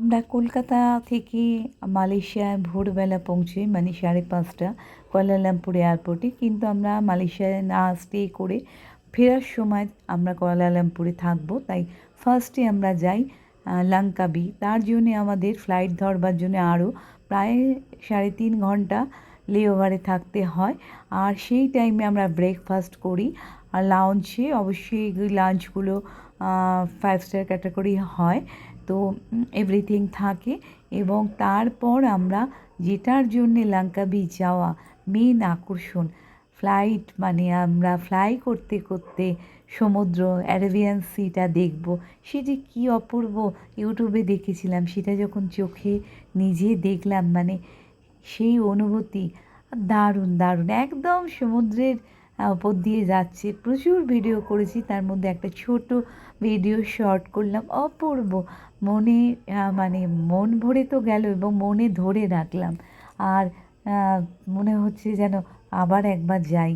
আমরা কলকাতা থেকে মালয়েশিয়ায় ভোরবেলা পৌঁছে মানে 5:30 কুয়ালালামপুর এয়ারপোর্টে, কিন্তু আমরা মালয়েশিয়ায় না স্টে করে ফেরার সময় আমরা কুয়ালালামপুরে থাকবো। তাই ফার্স্টে আমরা যাই লাংকাবি। তার জন্যে আমাদের ফ্লাইট ধরবার জন্য আরও প্রায় 3.5 ঘন্টা লেওভারে থাকতে হয়। আর সেই টাইমে আমরা ব্রেকফাস্ট করি। আর লাঞ্চে অবশ্যই লাঞ্চগুলো 5 স্টার ক্যাটাগরি হয়, তো এভরিথিং থাকে। এবং তারপর আমরা যেটার জন্যে লাংকাবি যাওয়া মেন আকর্ষণ ফ্লাইট, মানে আমরা ফ্লাই করতে করতে সমুদ্র অ্যারাবিয়ান সিটা দেখব, সে যে কী অপূর্ব। ইউটিউবে দেখেছিলাম, সেটা যখন চোখে নিজে দেখলাম মানে সেই অনুভূতি দারুণ দারুণ। একদম সমুদ্রের ওপর দিয়ে যাচ্ছে। প্রচুর ভিডিও করেছি, তার মধ্যে একটা ছোট ভিডিও শর্ট করলাম। অপূর্ব, মনে মানে মন ভরে তো গেল এবং মনে ধরে রাখলাম। আর মনে হচ্ছে যেন আবার একবার যাই।